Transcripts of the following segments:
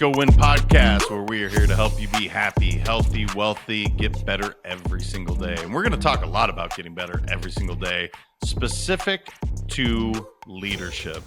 Go Win podcast, where we are here to help you be happy, healthy, wealthy, get better every single day. And we're going to talk a lot about getting better every single day, specific to leadership.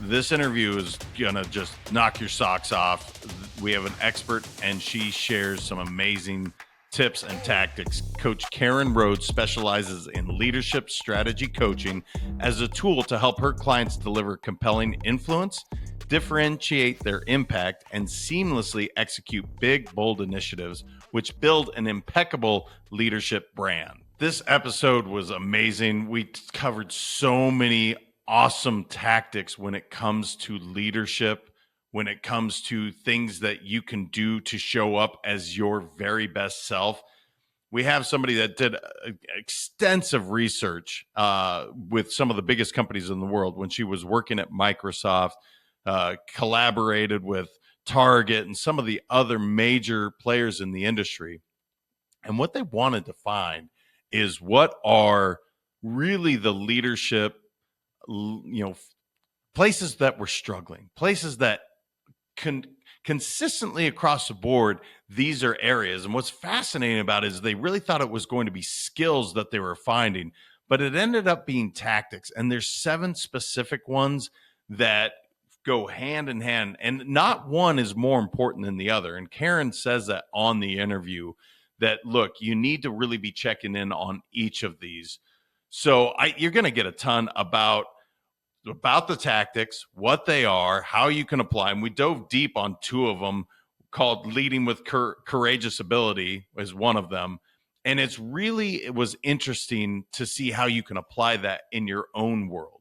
This interview is going to just knock your socks off. We have an expert, and she shares some amazing tips and tactics. Coach Karan Rhodes specializes in leadership strategy coaching as a tool to help her clients deliver compelling influence, differentiate their impact, and seamlessly execute big, bold initiatives which build an impeccable leadership brand. This episode was amazing. We covered so many awesome tactics when it comes to leadership, when it comes to things that you can do to show up as your very best self. We have somebody that did extensive research with some of the biggest companies in the world when she was working at Microsoft, collaborated with Target and some of the other major players in the industry. And what they wanted to find is what are really the leadership, places that were struggling, places that consistently across the board, these are areas. And what's fascinating about it is they really thought it was going to be skills that they were finding, but it ended up being tactics. And there's 7 specific ones that go hand in hand, and not one is more important than the other. And Karan says that on the interview, that look, you need to really be checking in on each of these. So you're going to get a ton about the tactics, what they are, how you can apply them. We dove deep on 2 of them, called Leading with Courageous Ability is one of them. And it was interesting to see how you can apply that in your own world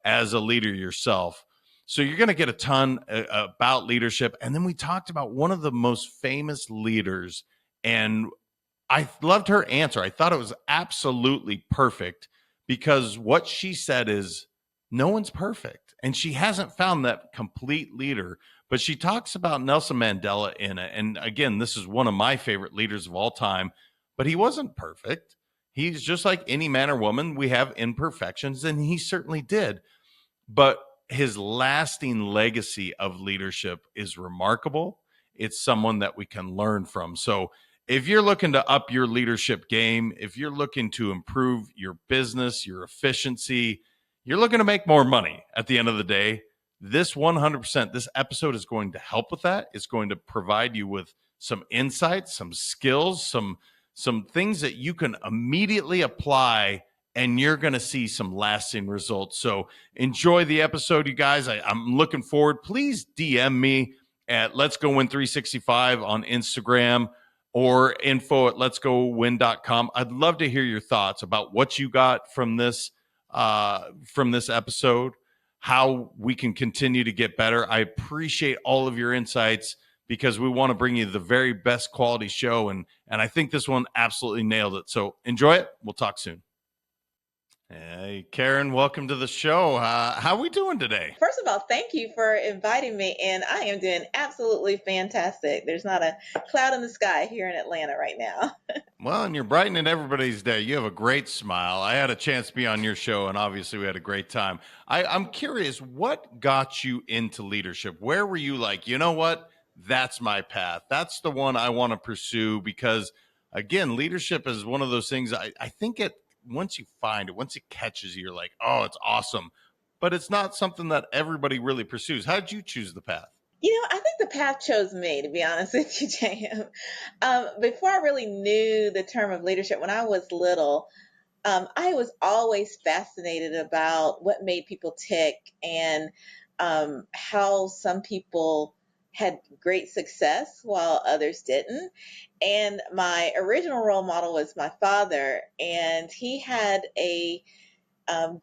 as a leader yourself. So you're going to get a ton about leadership. And then we talked about one of the most famous leaders, and I loved her answer. I thought it was absolutely perfect, because what she said is, no one's perfect. And she hasn't found that complete leader, but she talks about Nelson Mandela in it. And again, this is one of my favorite leaders of all time, but he wasn't perfect. He's just like any man or woman. We have imperfections, and he certainly did. But his lasting legacy of leadership is remarkable. It's someone that we can learn from. So if you're looking to up your leadership game, if you're looking to improve your business, your efficiency, you're looking to make more money at the end of the day, this 100%, this episode is going to help with that. It's going to provide you with some insights, some skills, some things that you can immediately apply, and you're going to see some lasting results. So enjoy the episode, you guys. I'm looking forward. Please DM me at Let's Go Win 365 on Instagram, or info@letsgowin.com. I'd love to hear your thoughts about what you got from this episode, how we can continue to get better. I appreciate all of your insights, because we want to bring you the very best quality show. And I think this one absolutely nailed it. So enjoy it. We'll talk soon. Hey, Karan, welcome to the show. How are we doing today? First of all, thank you for inviting me, and I am doing absolutely fantastic. There's not a cloud in the sky here in Atlanta right now. Well, and you're brightening everybody's day. You have a great smile. I had a chance to be on your show, and obviously we had a great time. I'm curious, what got you into leadership? Where were you like, you know what? That's my path. That's the one I want to pursue, because, again, leadership is one of those things. I think once you find it, once it catches you, you're like, oh, it's awesome. But it's not something that everybody really pursues. How did you choose the path? I think the path chose me, to be honest with you, JM. Before I really knew the term of leadership, when I was little, I was always fascinated about what made people tick, and how some people had great success while others didn't. And my original role model was my father, and he had a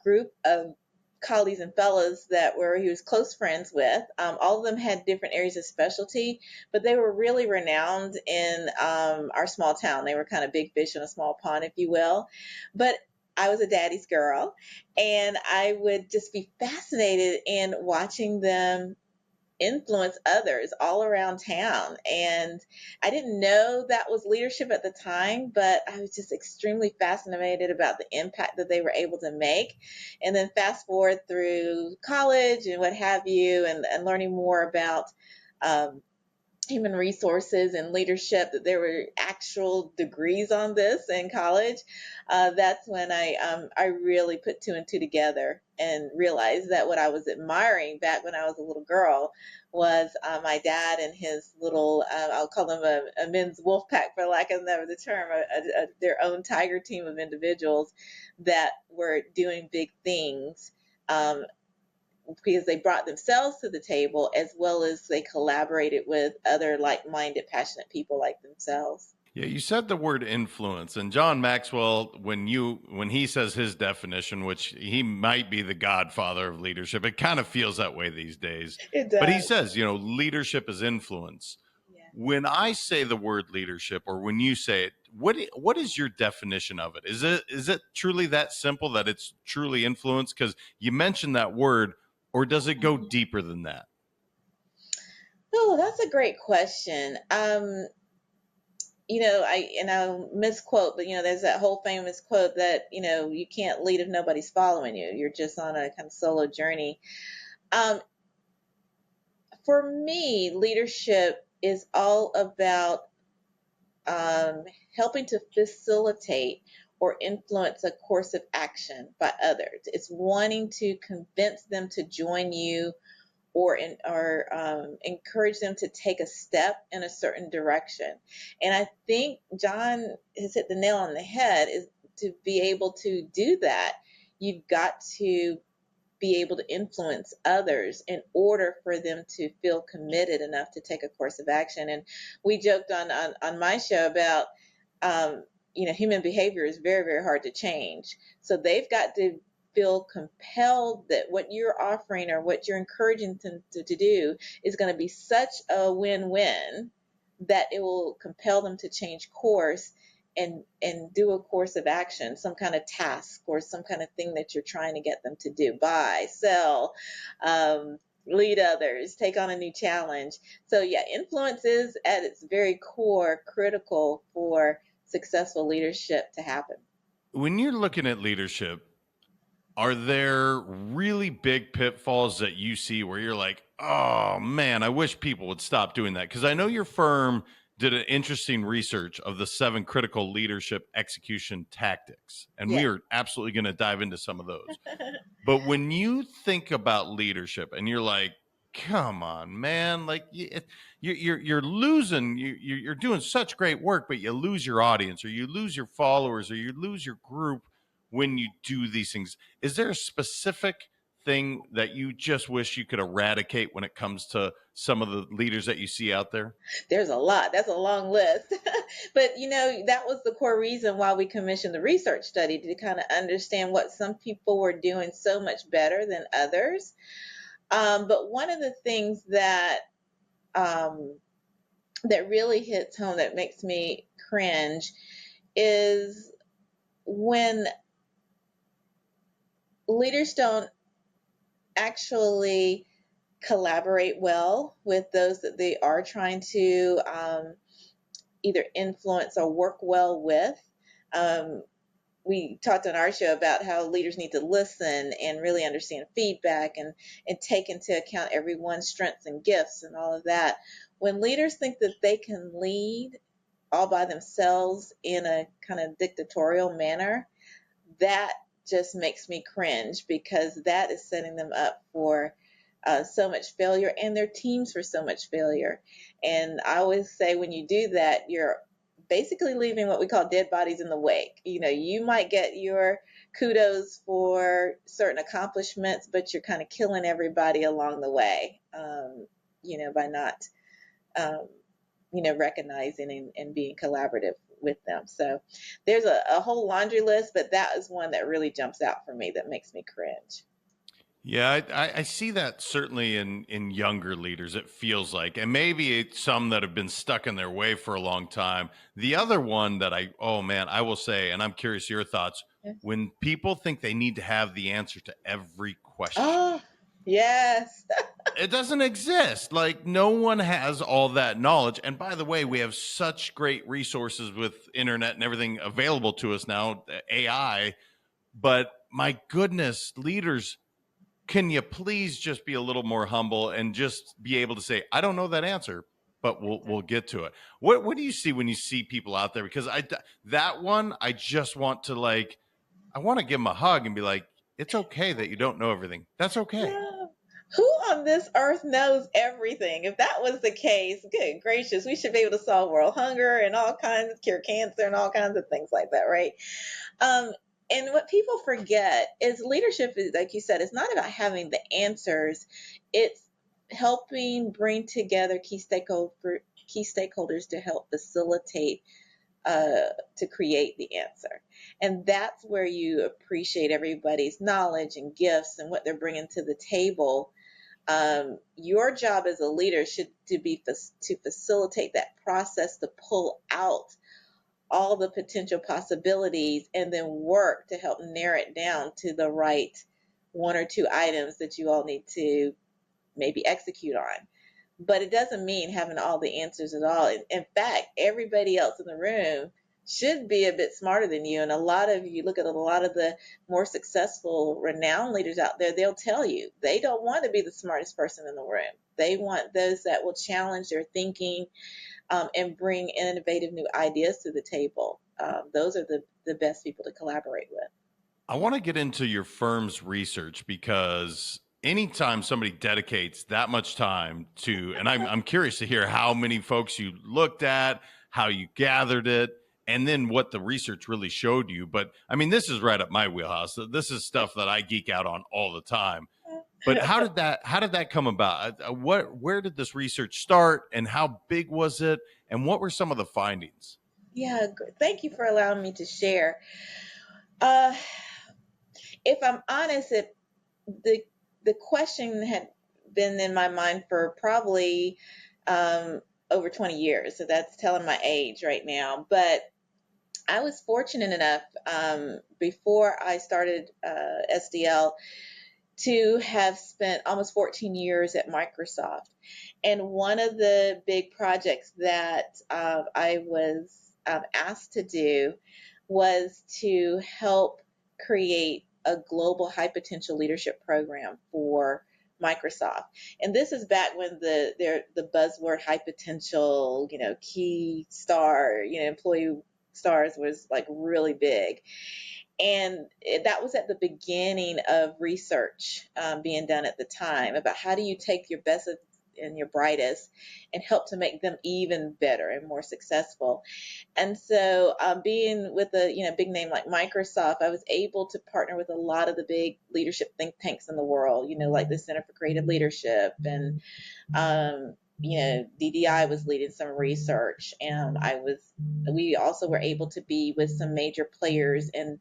group of colleagues and fellows he was close friends with. All of them had different areas of specialty, but they were really renowned in our small town. They were kind of big fish in a small pond, if you will. But I was a daddy's girl, and I would just be fascinated in watching them influence others all around town. And I didn't know that was leadership at the time, but I was just extremely fascinated about the impact that they were able to make. And then fast forward through college and what have you, and learning more about human resources and leadership, that there were actual degrees on this in college. That's when I really put two and two together and realized that what I was admiring back when I was a little girl was my dad and his little, I'll call them a men's wolf pack for lack of another term, their own tiger team of individuals that were doing big things. Because they brought themselves to the table as well as they collaborated with other like-minded, passionate people like themselves. Yeah, you said the word influence, and John Maxwell, when he says his definition, which he might be the godfather of leadership, it kind of feels that way these days. It But he does. says, leadership is influence. Yeah. When I say the word leadership, or when you say it, what is your definition of it? Is it truly that simple that it's truly influence? Because you mentioned that word, or does it go Mhm. deeper than that? Oh, that's a great question. I'll misquote, but there's that whole famous quote that you can't lead if nobody's following you. You're just on a kind of solo journey. Um, for me, leadership is all about um, helping to facilitate or influence a course of action by others. It's wanting to convince them to join you or encourage them to take a step in a certain direction. And I think John has hit the nail on the head. Is to be able to do that, you've got to be able to influence others in order for them to feel committed enough to take a course of action. And we joked on my show about, human behavior is very, very hard to change. So they've got to feel compelled that what you're offering or what you're encouraging them to do is going to be such a win-win that it will compel them to change course and do a course of action, some kind of task or some kind of thing that you're trying to get them to do, buy, sell, lead others, take on a new challenge. So yeah, influence is at its very core critical for successful leadership to happen. When you're looking at leadership, are there really big pitfalls that you see where you're like, oh man, I wish people would stop doing that? Because I know your firm did an interesting research of the 7 critical leadership execution tactics, and we Yeah. are absolutely going to dive into some of those. But when you think about leadership and you're like, come on, man, like you're losing, you're doing such great work, but you lose your audience or you lose your followers or you lose your group when you do these things. Is there a specific thing that you just wish you could eradicate when it comes to some of the leaders that you see out there? There's a lot. That's a long list. But that was the core reason why we commissioned the research study, to kind of understand what some people were doing so much better than others. But one of the things um, that really hits home, that makes me cringe, is when leaders don't actually collaborate well with those that they are trying to either influence or work well with. Um, we talked on our show about how leaders need to listen and really understand feedback and take into account everyone's strengths and gifts and all of that. When leaders think that they can lead all by themselves in a kind of dictatorial manner, that just makes me cringe, because that is setting them up for so much failure and their teams for so much failure. And I always say, when you do that, you're basically leaving what we call dead bodies in the wake. You might get your kudos for certain accomplishments, but you're kind of killing everybody along the way, by not um, recognizing and being collaborative with them. So there's a whole laundry list, but that is one that really jumps out for me, that makes me cringe. Yeah, I see that certainly in younger leaders, it feels like, and maybe it's some that have been stuck in their way for a long time. The other one that oh man, I will say, and I'm curious your thoughts, when people think they need to have the answer to every question. Oh, yes. It doesn't exist. Like, no one has all that knowledge. And by the way, we have such great resources with internet and everything available to us now, AI. But my goodness, leaders, can you please just be a little more humble and just be able to say, I don't know that answer, but we'll get to it. What do you see when you see people out there? Because that one, I just want to like, I want to give them a hug and be like, it's okay that you don't know everything. That's okay. Yeah. Who on this earth knows everything? If that was the case, good gracious, we should be able to solve world hunger and all kinds, cure cancer and all kinds of things like that, right? Um, and what people forget is leadership is, like you said, it's not about having the answers. It's helping bring together key stakeholders to help facilitate to create the answer. And that's where you appreciate everybody's knowledge and gifts and what they're bringing to the table. Your job as a leader should to be to facilitate that process to pull out all the potential possibilities and then work to help narrow it down to the right one or two items that you all need to maybe execute on. But it doesn't mean having all the answers at all. In fact, everybody else in the room should be a bit smarter than you. And a lot of you look at a lot of the more successful, renowned leaders out there, they'll tell you they don't want to be the smartest person in the room. They want those that will challenge their thinking and bring innovative new ideas to the table. Those are the best people to collaborate with. I want to get into your firm's research because anytime somebody dedicates that much time to, and I'm curious to hear how many folks you looked at, how you gathered it, and then what the research really showed you. But I mean, this is right up my wheelhouse. This is stuff that I geek out on all the time. But how did that come about? Where did this research start, and how big was it, and what were some of the findings? Yeah, thank you for allowing me to share. Uh, if I'm honest, the the question had been in my mind for probably over 20 years. So that's telling my age right now. But I was fortunate enough before I started SDL to have spent almost 14 years at Microsoft. And one of the big projects that I was asked to do was to help create a global high potential leadership program for Microsoft. And this is back when the buzzword high potential, key star, employee stars was like really big. And that was at the beginning of research being done at the time about how do you take your best and your brightest and help to make them even better and more successful. And so being with a big name like Microsoft, I was able to partner with a lot of the big leadership think tanks in the world, like the Center for Creative Leadership and DDI was leading some research, and we also were able to be with some major players and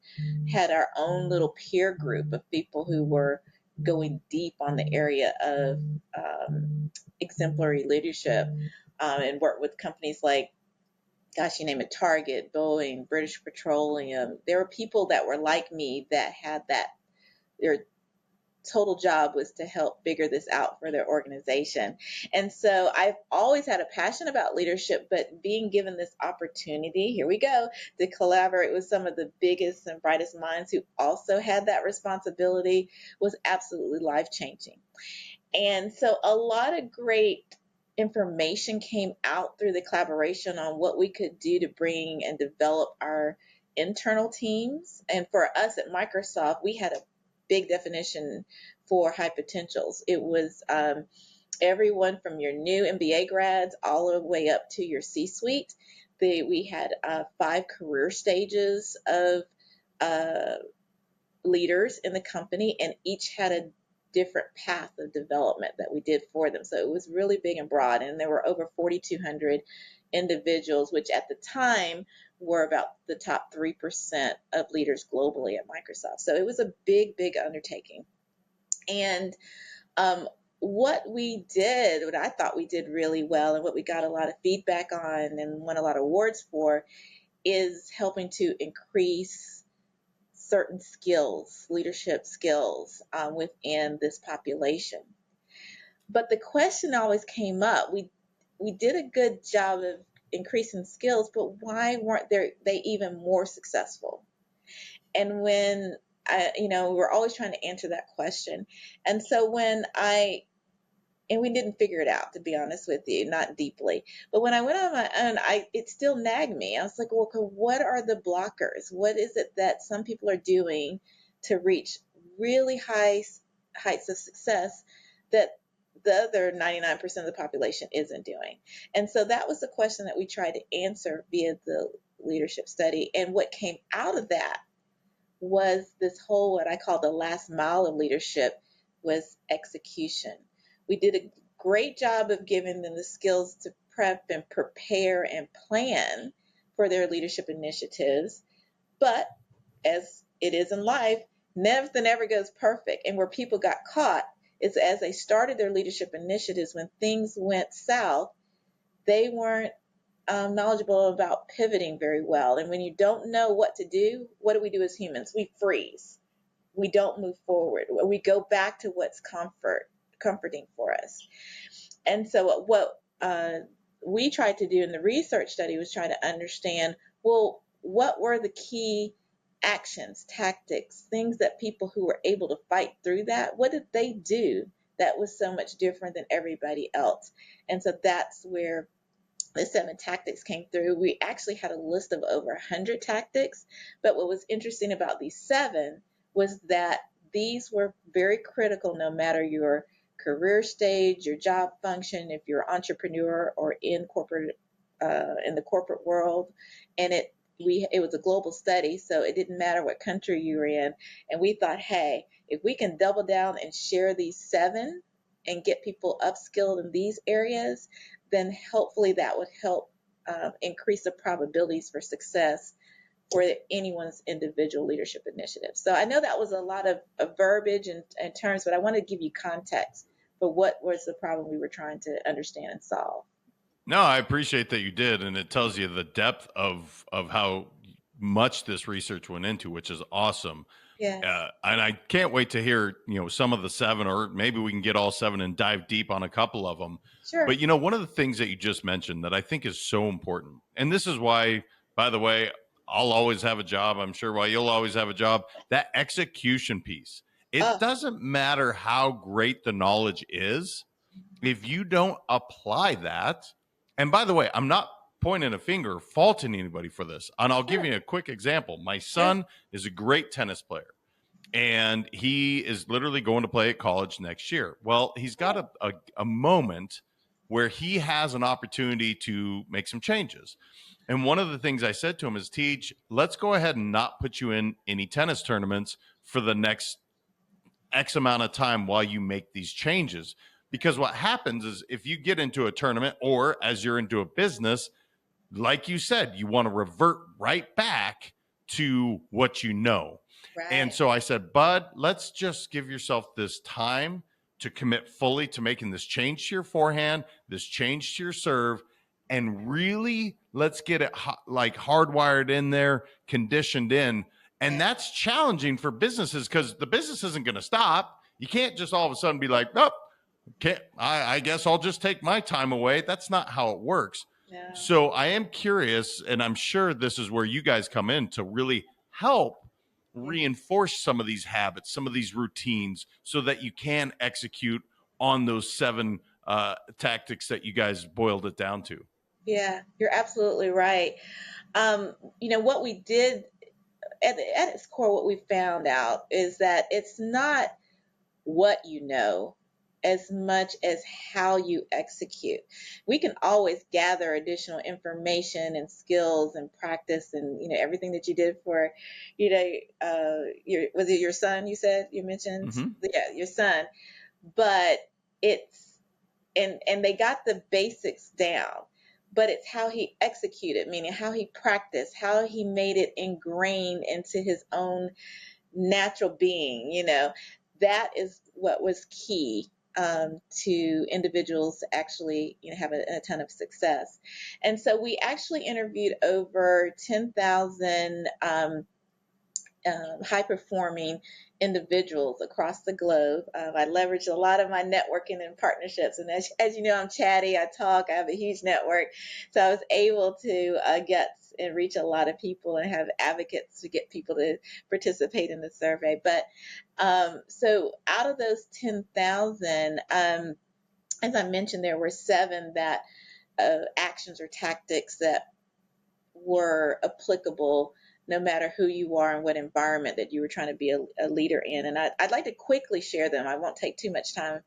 had our own little peer group of people who were going deep on the area of exemplary leadership and worked with companies like, gosh, you name it, Target, Boeing, British Petroleum. There were people that were like me that had that, their total job was to help figure this out for their organization. And so I've always had a passion about leadership, but being given this opportunity, here we go, to collaborate with some of the biggest and brightest minds who also had that responsibility was absolutely life-changing. And so a lot of great information came out through the collaboration on what we could do to bring and develop our internal teams. And for us at Microsoft, we had a big definition for high potentials. It was everyone from your new MBA grads all the way up to your C-suite. We had 5 career stages of leaders in the company, and each had a different path of development that we did for them. So it was really big and broad, and there were over 4,200 individuals, which at the time were about the top 3% of leaders globally at Microsoft. So it was a big, big undertaking. And what we did, what I thought we did really well, and what we got a lot of feedback on and won a lot of awards for, is helping to increase certain skills, leadership skills within this population. But the question always came up. We did a good job of increasing skills, but why weren't they even more successful? And we're always trying to answer that question. And so when I And we didn't figure it out, to be honest with you, not deeply. But when I went on my own, it still nagged me. I was like, well, okay, what are the blockers? What is it that some people are doing to reach really high heights of success that the other 99% of the population isn't doing? And so that was the question that we tried to answer via the leadership study. And what came out of that was this whole, what I call the last mile of leadership, was execution. We did a great job of giving them the skills to prep and prepare and plan for their leadership initiatives. But as it is in life, nothing ever goes perfect. And where people got caught is as they started their leadership initiatives, when things went south, they weren't knowledgeable about pivoting very well. And when you don't know what to do, what do we do as humans? We freeze. We don't move forward. We go back to what's comforting for us. And so what we tried to do in the research study was try to understand, well, what were the key actions, tactics, things that people who were able to fight through that, what did they do that was so much different than everybody else? And so that's where the 7 tactics came through. We actually had a list of over 100 tactics, but what was interesting about these 7 was that these were very critical no matter your career stage, your job function, if you're an entrepreneur or in corporate, in the corporate world. And it was a global study, so it didn't matter what country you were in. And we thought, hey, if we can double down and share these 7 and get people upskilled in these areas, then hopefully that would help increase the probabilities for success for anyone's individual leadership initiative. So I know that was a lot of verbiage and terms, but I want to give you context for what was the problem we were trying to understand and solve. No, I appreciate that you did, and it tells you the depth of how much this research went into, which is awesome. Yes. And I can't wait to hear, some of the 7, or maybe we can get all 7 and dive deep on a couple of them. Sure. But, one of the things that you just mentioned that I think is so important, and this is why, by the way, I'll always have a job. I'm sure why you'll always have a job, that execution piece. It Oh, doesn't matter how great the knowledge is if you don't apply that. And by the way, I'm not pointing a finger, faulting anybody for this. And I'll give sure. you a quick example. My Yeah. son is a great tennis player, and he is literally going to play at college next year. Well, he's got a moment where he has an opportunity to make some changes. And one of the things I said to him is, Teach, let's go ahead and not put you in any tennis tournaments for the next X amount of time while you make these changes. Because what happens is if you get into a tournament, or as you're into a business, like you said, you want to revert right back to what you know. And Right. so I said, Bud, let's just give yourself this time to commit fully to making this change to your forehand, this change to your serve, and really let's get it like hardwired in there, conditioned in. And Yeah. that's challenging for businesses because the business isn't going to stop. You can't just all of a sudden be like, nope, can't, I guess I'll just take my time away. That's not how it works. No. So I am curious, and I'm sure this is where you guys come in to really help Yeah. reinforce some of these habits, some of these routines, so that you can execute on those 7 tactics that you guys boiled it down to. Yeah, you're absolutely right. What we did at its core, what we found out is that it's not what you know as much as how you execute. We can always gather additional information and skills and practice and everything that you did for was it your son, you said, you mentioned? Mm-hmm. Yeah, your son. But it's and they got the basics down, but it's how he executed, meaning how he practiced, how he made it ingrained into his own natural being. That is what was key to individuals to actually have a ton of success. And so we actually interviewed over 10,000 high performing individuals across the globe. I leveraged a lot of my networking and partnerships. And as you know, I'm chatty, I talk, I have a huge network. So I was able to get and reach a lot of people and have advocates to get people to participate in the survey. But so out of those 10,000, as I mentioned, there were seven that actions or tactics that were applicable no matter who you are and what environment that you were trying to be a leader in. And I'd like to quickly share them. I won't take too much time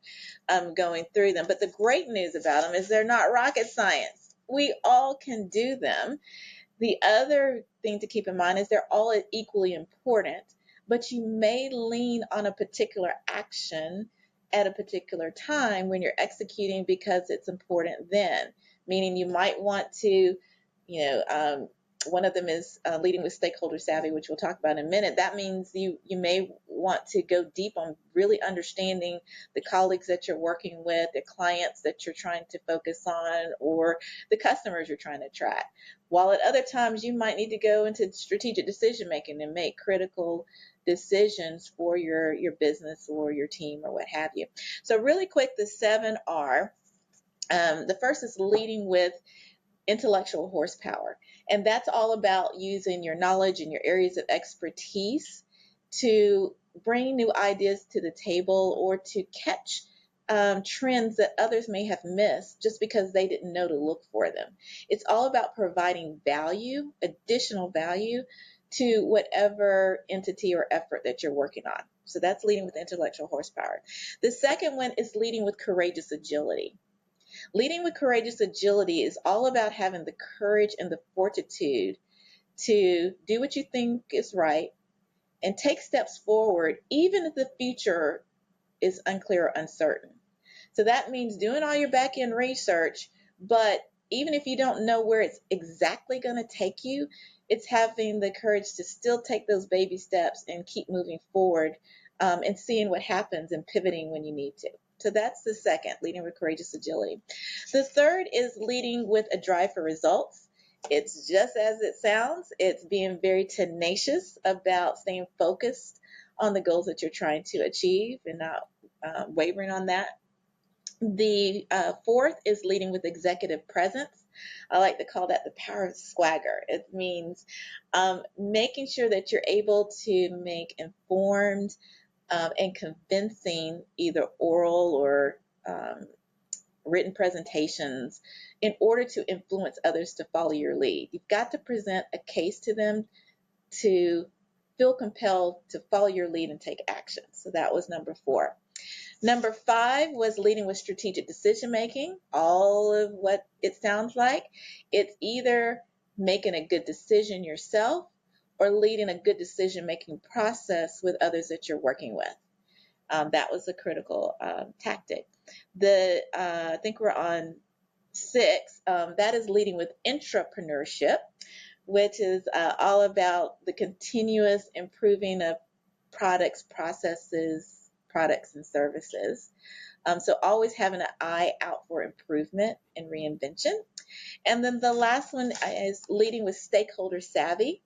going through them. But the great news about them is they're not rocket science. We all can do them. The other thing to keep in mind is they're all equally important, but you may lean on a particular action at a particular time when you're executing because it's important then. Meaning you might want to, one of them is leading with stakeholder savvy, which we'll talk about in a minute. That means you may want to go deep on really understanding the colleagues that you're working with, the clients that you're trying to focus on, or the customers you're trying to attract. While at other times you might need to go into strategic decision making and make critical decisions for your business or your team or what have you. So really quick, the seven are, the first is leading with intellectual horsepower. And that's all about using your knowledge and your areas of expertise to bring new ideas to the table or to catch trends that others may have missed just because they didn't know to look for them. It's all about providing value, additional value to whatever entity or effort that you're working on. So that's leading with intellectual horsepower. The second one is leading with courageous agility. Leading with courageous agility is all about having the courage and the fortitude to do what you think is right and take steps forward, even if the future is unclear or uncertain. So that means doing all your back end research, but even if you don't know where it's exactly going to take you, it's having the courage to still take those baby steps and keep moving forward and seeing what happens and pivoting when you need to. So that's the second, leading with courageous agility. The third is leading with a drive for results. It's just as it sounds. It's being very tenacious about staying focused on the goals that you're trying to achieve and not wavering on that. The fourth is leading with executive presence. I like to call that the power of swagger. It means making sure that you're able to make informed and convincing either oral or written presentations in order to influence others to follow your lead. You've got to present a case to them to feel compelled to follow your lead and take action. So that was number four. Number five was leading with strategic decision making. All of what it sounds like. It's either making a good decision yourself or leading a good decision making process with others that you're working with. That was a critical tactic. I think we're on six. That is leading with intrapreneurship, which is all about the continuous improving of products, processes, products, and services. So always having an eye out for improvement and reinvention. And then the last one is leading with stakeholder savvy.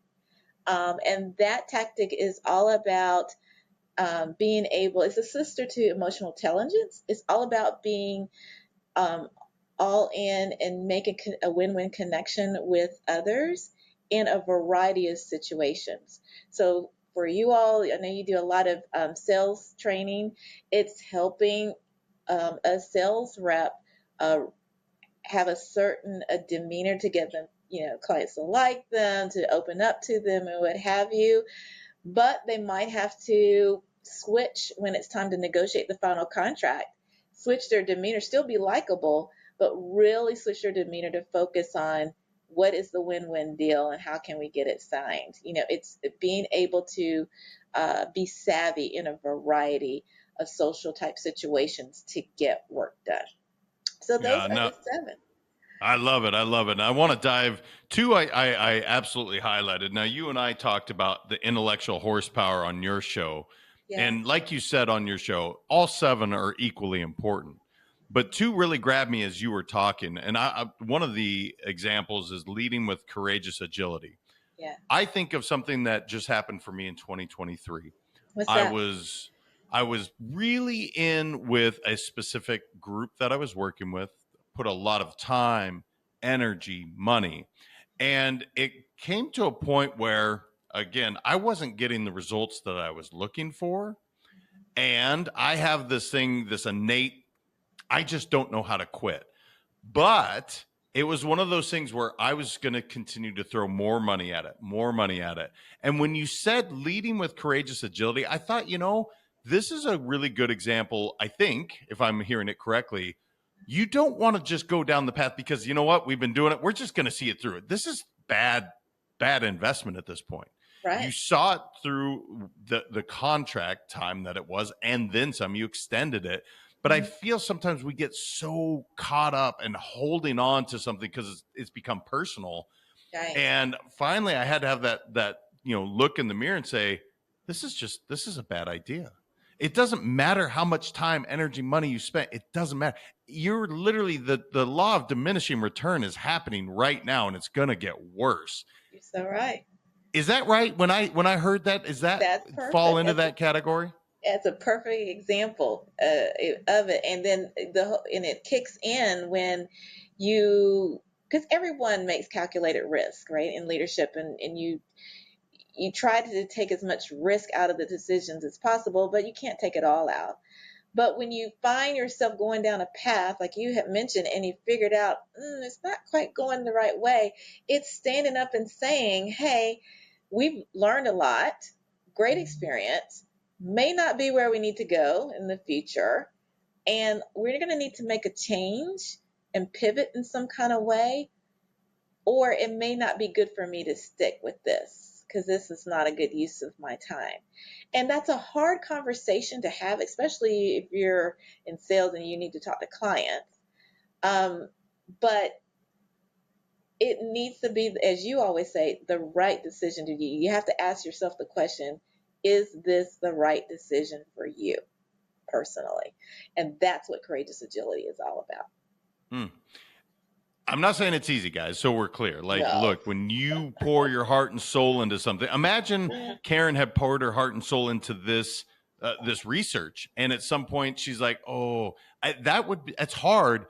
And that tactic is all about being able, it's a sister to emotional intelligence. It's all about being all in and making a win-win connection with others in a variety of situations. So for you all, I know you do a lot of sales training. It's helping a sales rep have a certain demeanor to get them, clients to like them, to open up to them and what have you. But they might have to switch when it's time to negotiate the final contract, switch their demeanor, still be likable, but really switch their demeanor to focus on what is the win-win deal and how can we get it signed. It's being able to be savvy in a variety of social type situations to get work done. So those Yeah, are no, the seven. I love it. I love it. And I want to dive two. I absolutely highlighted. Now, you and I talked about the intellectual horsepower on your show. Yeah. And like you said on your show, all seven are equally important. But two really grabbed me as you were talking. And one of the examples is leading with courageous agility. Yeah. I think of something that just happened for me in 2023. What's I that? was I was really in with a specific group that I was working with, put a lot of time, energy, money, and it came to a point where again, I wasn't getting the results that I was looking for, and I have this innate I just don't know how to quit. But it was one of those things where I was going to continue to throw more money at it, more money at it. And when you said leading with courageous agility, I thought, this is a really good example. I think, if I'm hearing it correctly, you don't want to just go down the path because you know what? We've been doing it. We're just going to see it through it. This is bad investment at this point. You Right. saw it through the contract time that it was, and then some. You extended it, but I Mhm. feel sometimes we get so caught up and holding on to something because it's become personal. Right. And finally, I had to have that look in the mirror and say, this is a bad idea. It doesn't matter how much time, energy, money you spent. It doesn't matter. You're literally the law of diminishing return is happening right now, and it's going to get worse. You're so right. Is that right? When I heard that, is that That's fall perfect. into that category? That's a perfect example of it. And then and it kicks in when because everyone makes calculated risk, right, in leadership, and you try to take as much risk out of the decisions as possible, but you can't take it all out. But when you find yourself going down a path, like you had mentioned, and you figured out it's not quite going the right way, it's standing up and saying, hey, we've learned a lot, great experience, may not be where we need to go in the future, and we're going to need to make a change and pivot in some kind of way, or it may not be good for me to stick with this because this is not a good use of my time. And that's a hard conversation to have, especially if you're in sales and you need to talk to clients. But it needs to be, as you always say, the right decision to you. You have to ask yourself the question, is this the right decision for you personally? And that's what courageous agility is all about. Hmm. I'm not saying it's easy, guys. So we're clear. Like, No. look, when you pour your heart and soul into something, imagine Mm, Karen had poured her heart and soul into this research, and at some point she's like, "Oh, it's hard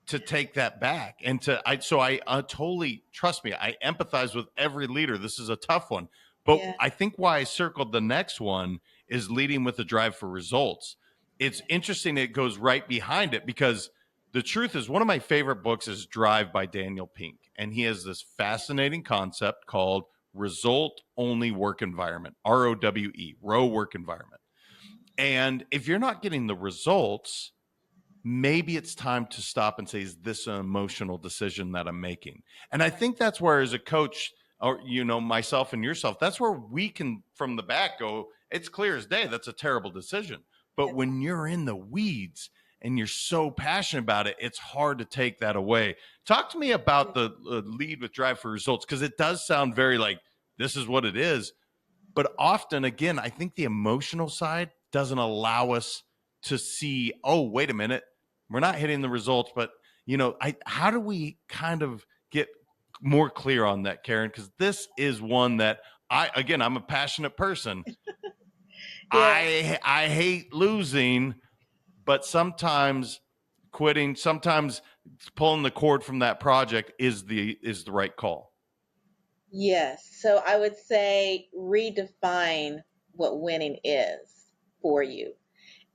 to take that back." And I totally trust me. I empathize with every leader. This is a tough one, but yeah. I think why I circled the next one is leading with a drive for results. It's interesting. It goes right behind it because the truth is one of my favorite books is Drive by Daniel Pink, and he has this fascinating concept called result only work environment, ROWE, work environment. And if you're not getting the results, maybe it's time to stop and say, is this an emotional decision that I'm making? And I think that's where, as a coach, or myself and yourself, that's where we can from the back go, it's clear as day, that's a terrible decision. But It's, when you're in the weeds and you're so passionate about it, it's hard to take that away. Talk to me about the lead with drive for results, because it does sound very like this is what it is. But often, again, I think the emotional side doesn't allow us to see, oh, wait a minute, we're not hitting the results. But, how do we kind of get more clear on that, Karen? Because this is one that I'm a passionate person. yeah. I hate losing, but sometimes quitting, sometimes pulling the cord from that project is the right call. Yes. So I would say redefine what winning is for you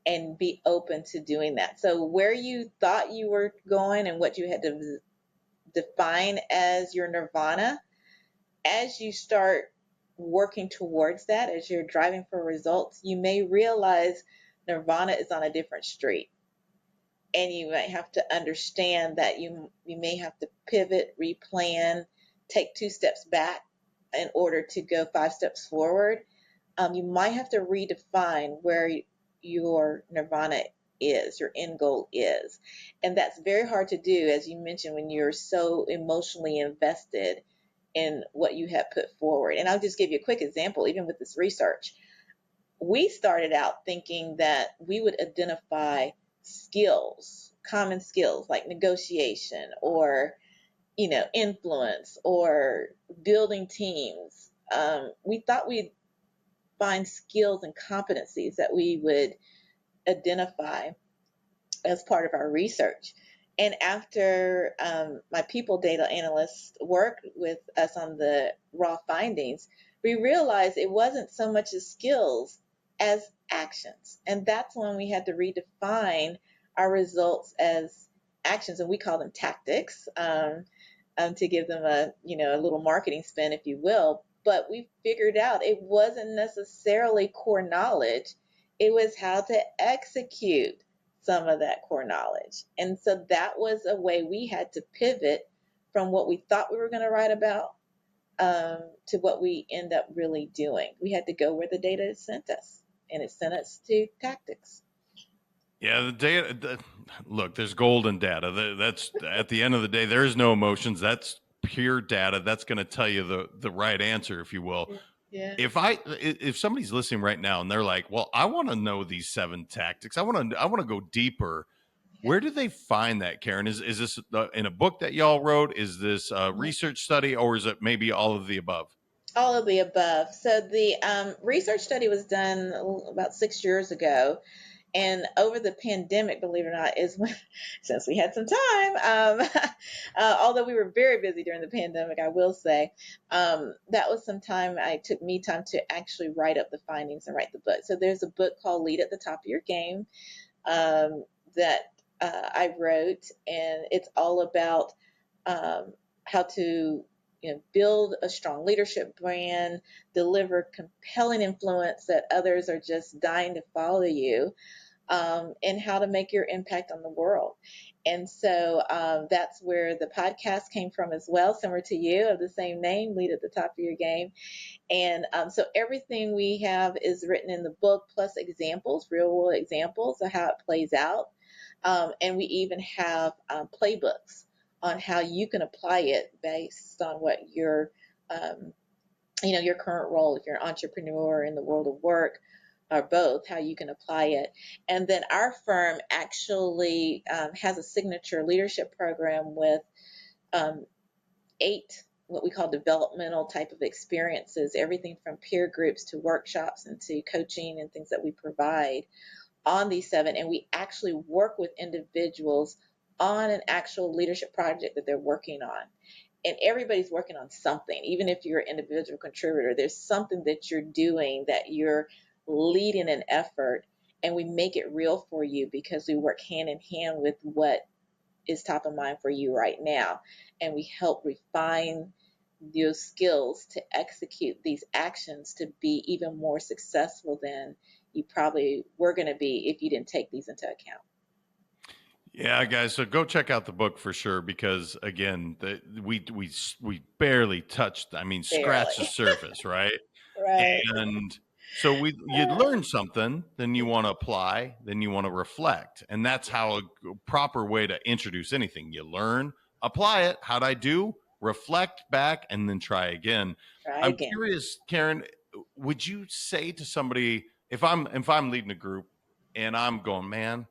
and be open to doing that. So where you thought you were going and what you had to define as your nirvana, as you start working towards that, as you're driving for results, you may realize nirvana is on a different street. And you might have to understand that you may have to pivot, replan, take 2 steps back in order to go 5 steps forward. You might have to redefine where your nirvana is, your end goal is. And that's very hard to do, as you mentioned, when you're so emotionally invested in what you have put forward. And I'll just give you a quick example, even with this research. We started out thinking that we would identify skills, common skills like negotiation or influence or building teams. We thought we'd find skills and competencies that we would identify as part of our research. And after my people data analyst worked with us on the raw findings, we realized it wasn't so much as skills as actions. And that's when we had to redefine our results as actions, and we call them tactics, to give them a little marketing spin, if you will. But we figured out it wasn't necessarily core knowledge; it was how to execute some of that core knowledge. And so that was a way we had to pivot from what we thought we were going to write about, to what we end up really doing. We had to go where the data sent us, and it sent us to tactics. Yeah, the data. Look, there's golden data. That's at the end of the day, there is no emotions. That's pure data. That's going to tell you the right answer, if you will. Yeah. If somebody's listening right now and they're like, "Well, I want to know these 7 tactics. I want to go deeper." Where do they find that, Karen? Is this in a book that y'all wrote? Is this a research study, or is it maybe all of the above? All of the above. So the research study was done about 6 years ago, and over the pandemic, believe it or not, is when, since we had some time, although we were very busy during the pandemic, I will say, that was some time. I took me time to actually write up the findings and write the book. So there's a book called Lead at the Top of Your Game, that I wrote, and it's all about how to build a strong leadership brand, deliver compelling influence that others are just dying to follow you, and how to make your impact on the world. And so that's where the podcast came from as well, similar to you, of the same name, Lead at the Top of Your Game. And so everything we have is written in the book, plus examples, real world examples of how it plays out. And we even have playbooks on how you can apply it based on what your current role, if you're an entrepreneur in the world of work, or both, how you can apply it. And then our firm actually has a signature leadership program with 8 what we call developmental type of experiences, everything from peer groups to workshops and to coaching and things that we provide on these 7. And we actually work with individuals on an actual leadership project that they're working on. And everybody's working on something. Even if you're an individual contributor, there's something that you're doing, that you're leading an effort, and we make it real for you because we work hand in hand with what is top of mind for you right now. And we help refine your skills to execute these actions to be even more successful than you probably were going to be if you didn't take these into account. Yeah, guys. So go check out the book for sure, because again, we barely touched. I mean, scratched the Barely. surface, right? Right. And so you'd learn something, then you want to apply, then you want to reflect, and that's how a proper way to introduce anything. You learn, apply it. How'd I do? Reflect back, and then try again. Try I'm again. curious, Karen. Would you say to somebody, if I'm leading a group and I'm going, man,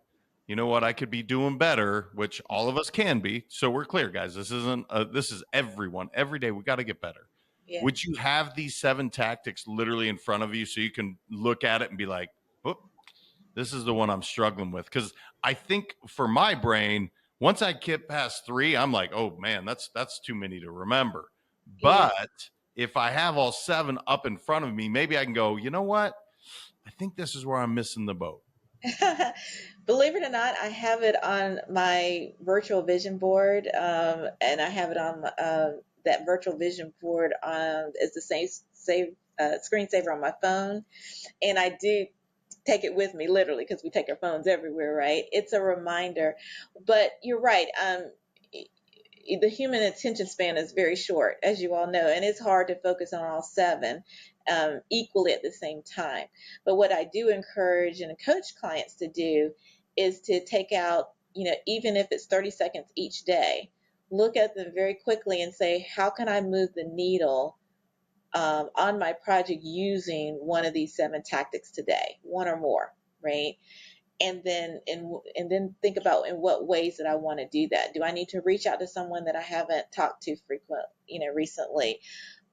you know what, I could be doing better, which all of us can be. So we're clear, guys. This is everyone. Every day we got to get better. Yeah. Would you have these 7 tactics literally in front of you so you can look at it and be like, oh, this is the one I'm struggling with? Because I think for my brain, once I get past 3, I'm like, oh man, that's too many to remember. Yeah. But if I have all 7 up in front of me, maybe I can go, you know what? I think this is where I'm missing the boat. Believe it or not, I have it on my virtual vision board, and I have it on that virtual vision board on is the same screensaver on my phone, and I do take it with me literally because we take our phones everywhere, right? It's a reminder, but you're right. The human attention span is very short, as you all know, and it's hard to focus on all 7 equally at the same time. But what I do encourage and coach clients to do is to take out, even if it's 30 seconds each day, look at them very quickly and say, how can I move the needle on my project using one of these 7 tactics today, one or more, right? And then think about in what ways that I want to do that. Do I need to reach out to someone that I haven't talked to recently?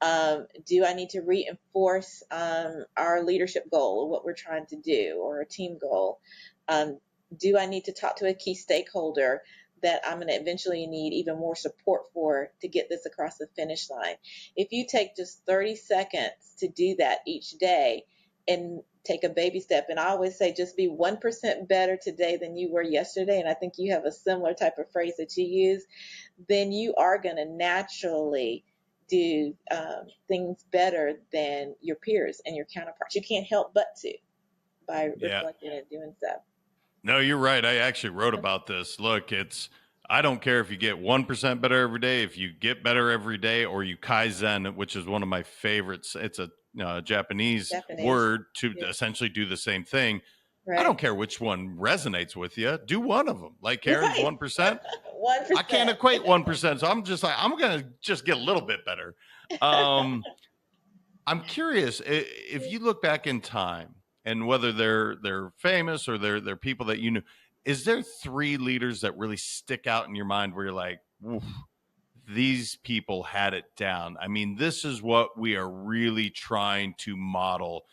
Do I need to reinforce our leadership goal or what we're trying to do, or a team goal? Do I need to talk to a key stakeholder that I'm going to eventually need even more support for to get this across the finish line? If you take just 30 seconds to do that each day, and take a baby step. And I always say, just be 1% better today than you were yesterday. And I think you have a similar type of phrase that you use. Then you are going to naturally do things better than your peers and your counterparts. You can't help but to by Yeah. reflecting and doing so. No, you're right. I actually wrote about this. Look, I don't care if you get 1% better every day, if you get better every day, or you Kaizen, which is one of my favorites. It's a Japanese Japanese. word to Yeah. essentially do the same thing. I Right. don't care which one resonates with you. Do one of them. Like Karen's Right. 1%. I can't 1%. equate 1%. So I'm just like, I'm going to just get a little bit better. Um, I'm curious if you look back in time and whether they're famous or they're people that you knew. Is there three leaders that really stick out in your mind where you're like, "Oof, these people had it down"? I mean, this is what we are really trying to model.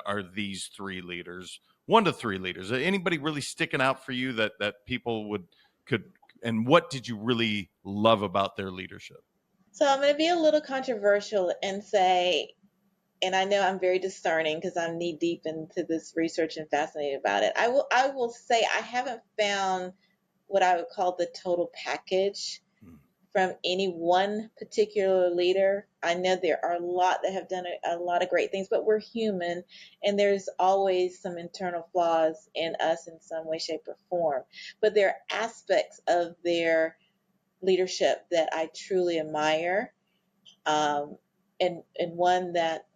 Are these three leaders, 1 to 3 leaders? Anybody really sticking out for you that people could? And what did you really love about their leadership? So I'm going to be a little controversial and say, and I know I'm very discerning because I'm knee deep into this research and fascinated about it. I will say I haven't found what I would call the total package Hmm. from any one particular leader. I know there are a lot that have done a lot of great things, but we're human and there's always some internal flaws in us in some way, shape, or form. But there are aspects of their leadership that I truly admire. Um, and one that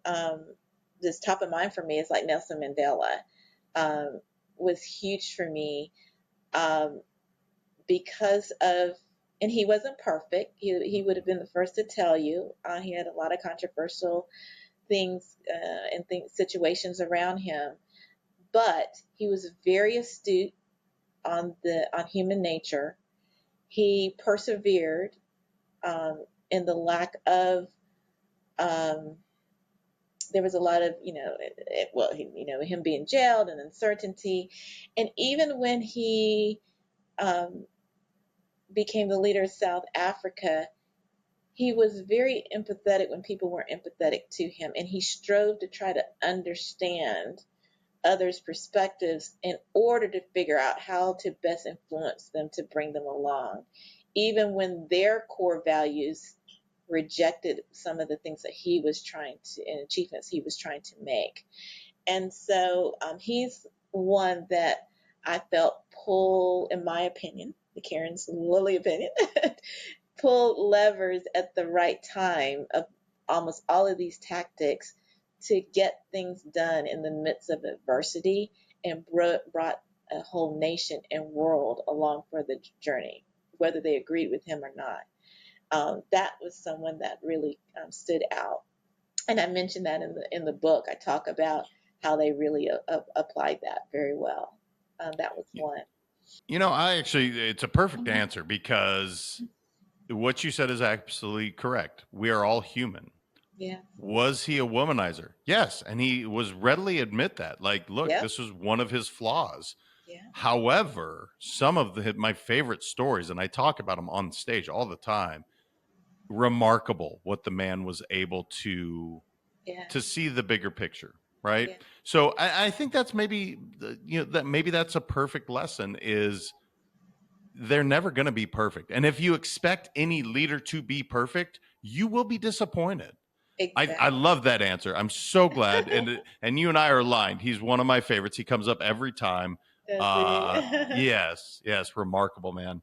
is top of mind for me is like Nelson Mandela. Um, was huge for me um, because of, and he wasn't perfect. He would have been the first to tell you. He had a lot of controversial things and situations around him, but he was very astute on human nature. He persevered in the lack of. Um, there was a lot of, him being jailed and uncertainty, and even when he um, became the leader of South Africa, he was very empathetic when people weren't empathetic to him, and he strove to try to understand others' perspectives in order to figure out how to best influence them to bring them along, even when their core values rejected some of the things that he was trying to and achievements he was trying to make. And so he's one that I felt pull, in my opinion, the Karen's Lily opinion, pull levers at the right time of almost all of these tactics to get things done in the midst of adversity and brought a whole nation and world along for the journey, whether they agreed with him or not. That was someone that really stood out. And I mentioned that in the book. I talk about how they really applied that very well. That was one. It's a perfect answer because what you said is absolutely correct. We are all human. Yeah. Was he a womanizer? Yes. And he was readily admit that. Like, look, Yep. this was one of his flaws. Yeah. However, some of my favorite stories, and I talk about them on stage all the time, remarkable what the man was able Yeah. to see the bigger picture, right? Yeah. So I think that's maybe that's a perfect lesson is they're never going to be perfect. And if you expect any leader to be perfect, you will be disappointed. I Exactly. love that answer. I'm so glad. And you and I are aligned. He's one of my favorites. He comes up every time. Does he? Yes, remarkable, man.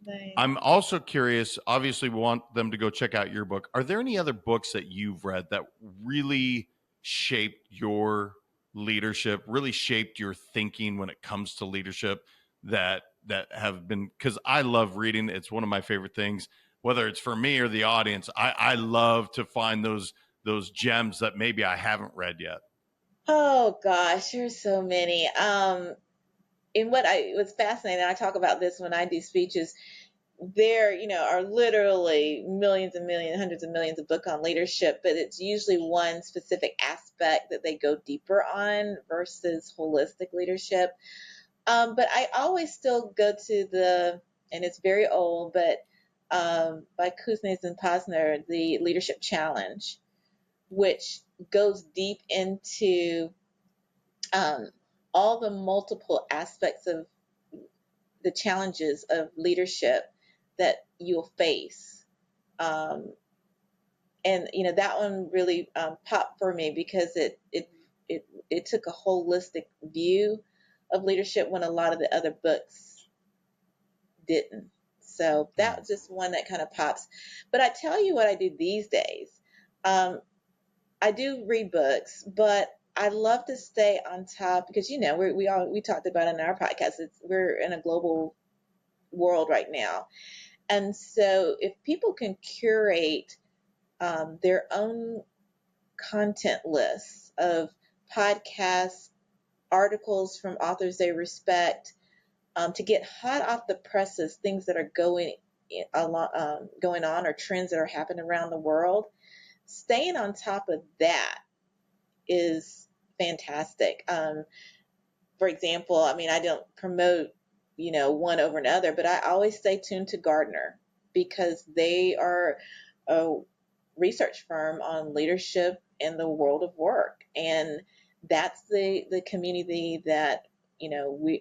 Nice. I'm also curious. Obviously, we want them to go check out your book. Are there any other books that you've read that really shaped your leadership, really shaped your thinking when it comes to leadership that have been, because I love reading. It's one of my favorite things, whether it's for me or the audience. I love to find those gems that maybe I haven't read yet. Oh gosh, there's so many. And what I was fascinating, I talk about this when I do speeches. There, are literally millions and millions, hundreds of millions of books on leadership, but it's usually one specific aspect that they go deeper on versus holistic leadership. But I always still go to and it's very old, but by Kuznets and Posner, the Leadership Challenge, which goes deep into um, all the multiple aspects of the challenges of leadership that you'll face. Um, and that one really popped for me because it took a holistic view of leadership when a lot of the other books didn't. So Mm. that's just one that kind of pops. But I tell you what I do these days. Um, I do read books, but I love to stay on top because we talked about in our podcast. We're in a global world right now, and so if people can curate their own content lists of podcasts, articles from authors they respect, to get hot off the presses, things that are going on or trends that are happening around the world. Staying on top of that is fantastic. For example, I mean, I don't promote, one over another, but I always stay tuned to Gardner because they are a research firm on leadership in the world of work. And that's the community that,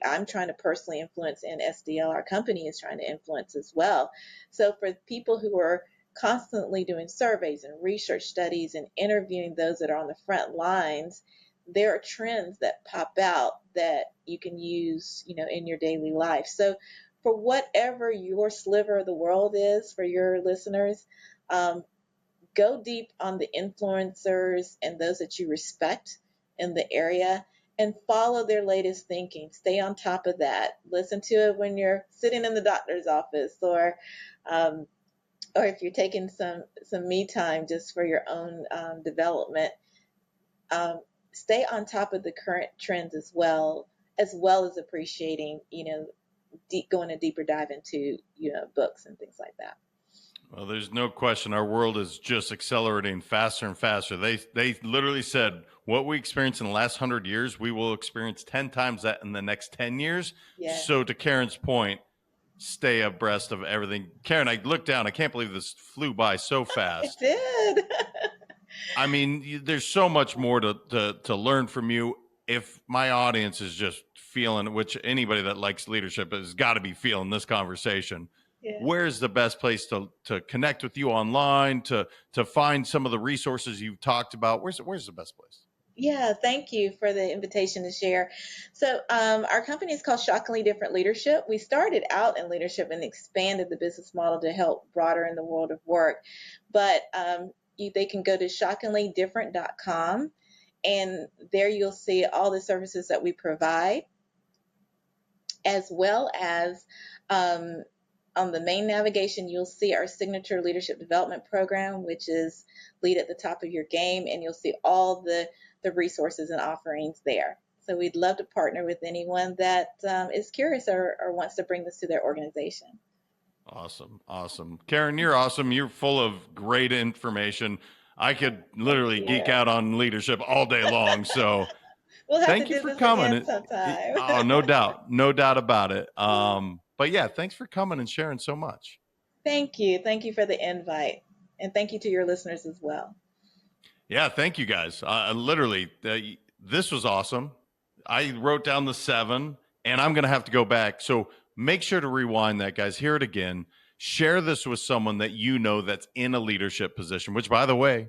I'm trying to personally influence, and SDL, our company, is trying to influence as well. So for people who are constantly doing surveys and research studies and interviewing those that are on the front lines, there are trends that pop out that you can use, in your daily life. So for whatever your sliver of the world is for your listeners, um, go deep on the influencers and those that you respect in the area and follow their latest thinking. Stay on top of that. Listen to it when you're sitting in the doctor's office, um, or if you're taking some me time just for your own development. um, Stay on top of the current trends as well as appreciating, going a deeper dive into, books and things like that. Well, there's no question our world is just accelerating faster and faster. They literally said what we experienced in the last 100 years, we will experience 10 times that in the next 10 years. Yes, So to Karen's point, stay abreast of everything. Karen, I looked down. I can't believe this flew by so it fast. did. I mean, there's so much more to learn from you. If my audience is just feeling, which anybody that likes leadership has got to be feeling this conversation, Yeah. where's the best place to connect with you online, to find some of the resources you've talked about? Where's the best place? Yeah, thank you for the invitation to share. So, our company is called Shockingly Different Leadership. We started out in leadership and expanded the business model to help broader in the world of work. But they can go to shockinglydifferent.com, and there you'll see all the services that we provide, as well as um, on the main navigation, you'll see our signature leadership development program, which is Lead at the Top of Your Game, and you'll see all the resources and offerings there. So we'd love to partner with anyone that is curious or wants to bring this to their organization. Awesome. Karen, you're awesome. You're full of great information. I could Thank literally geek you. out on leadership all day long. So We'll have to thank you do for this again coming. sometime. Oh, no doubt about it. But yeah, thanks for coming and sharing so much. Thank you. Thank you for the invite. And thank you to your listeners as well. Yeah, thank you guys. Literally, this was awesome. I wrote down the 7, and I'm going to have to go back. So make sure to rewind that, guys. Hear it again. Share this with someone that you know that's in a leadership position, which, by the way,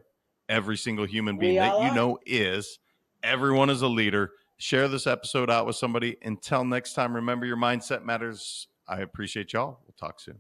every single human being We that all you are. know is. Everyone is a leader. Share this episode out with somebody. Until next time, remember your mindset matters. I appreciate y'all. We'll talk soon.